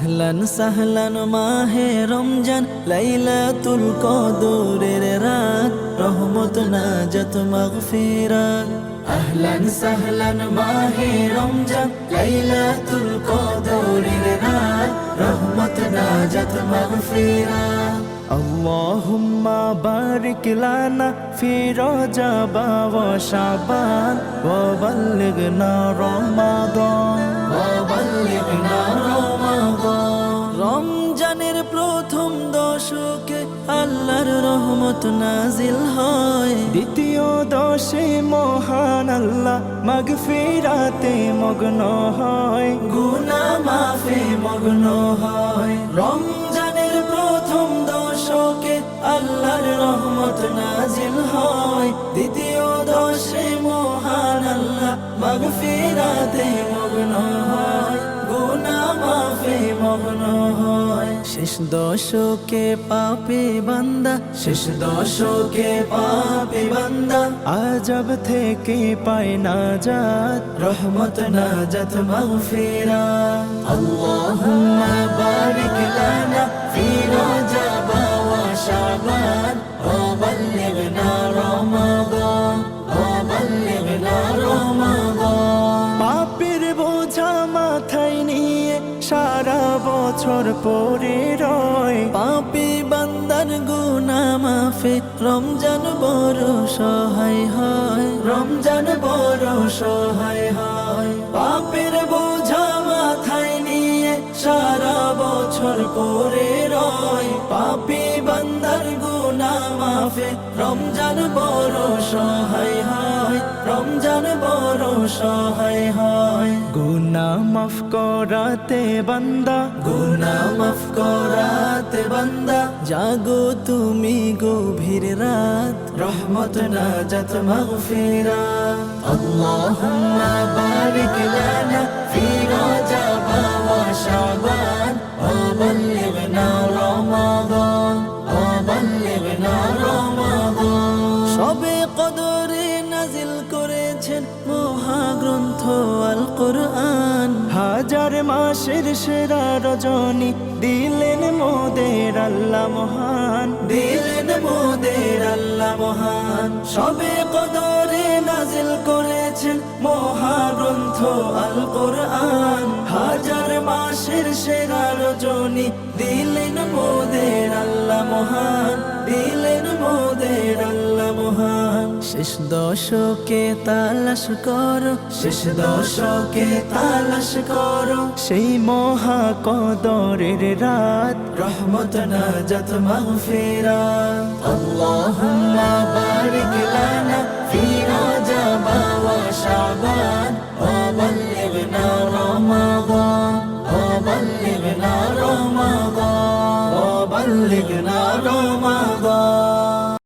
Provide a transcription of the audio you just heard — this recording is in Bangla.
আহলান সাহলান মাহে রমজান, লাইলাতুল কদরের রাত, রহমত নাজাত মাগফিরাত। আহলান সাহলান মাহে রমজান, লাইলাতুল কদরের রাত, রহমত নাজাত মাগফিরাত। اللهم بارك لنا في رجب وشعبان وبلغنا رمضان রমজানের প্রথম দশকে আল্লাহর রহমত নাজিল হয়, দ্বিতীয় দশে মহান আল্লাহ মাগফিরাতে মগ্ন হয়, গুনাহ মাফে মগ্ন হয়। রমজানের প্রথম দশকে আল্লাহর রহমত নাজিল হয়, দ্বিতীয় দশে মহান আল্লাহ মাগফিরাতে মগ্ন হয়, গুনাহ মাফে মগ্ন হয়। শেষ দশকে পাপী বান্দা, শেষ দশকে পাপী বান্দা আযাব থেকে পায় নাজাত, রহমত নাজাত মাগফিরাত। আল্লাহুম্মা বারিক লানা ফি রজব ওয়া শাবান ওয়া বাল্লিগনা রমাদান ওয়া বাল্লিগনা রমাদান। পাপের বোঝা মাথায় নিয়ে সারা বছর পরে রয়, পাপী বান্দার গুনাহ মাফে রমজান বড় সহায় হয়, রমজান বড় সহায় হয়। পাপের বোঝা মাথায় নিয়ে সারা বছর পরে রয়, পাপী বান্দার গুনাহ মাফে রমজান বড় সহায় হয়, রমজান বড় সহায় হয়। গুনাহ মাফ করাতে বান্দা, গুনাহ মাফ করাতে বান্দা জাগো তুমি গভীর রাত, রহমত নাজাত মাগফিরাত। আল্লাহুম্মা বারিক লানা ফি রজব ওয়া শাবান ওয়া বাল্লিগনা রমাদান ওয়া বাল্লিগনা রমাদান। সবে কদরে নাজিল করেছেন মহাগ্রন্থ আল কোরআন, হাজার মাসের সেরা রজনী দিলেন মোদের আল্লাহ মহান, দিলেন মোদের আল্লাহ মহান। সবে কদরে নাজিল করেছেন মহাগ্রন্থ আল কোরআন, হাজার মাসের সেরা রজনী দিলেন মোদের আল্লাহ মহান, দিলেন মোদের আল্লাহ মহান। শেষ দশকে তালাশ করো, শেষ দশকে তালাশ করো সেই মহা কদরের রাত, রহমত নাজাত মাগফিরাত। আল্লাহুম্মা বারিক লানা ফি রজব ওয়া শাবান ওয়া বাল্লিগনা রমাদান ওয়া বাল্লিগনা রমাদান ওয়া বাল্লিগনা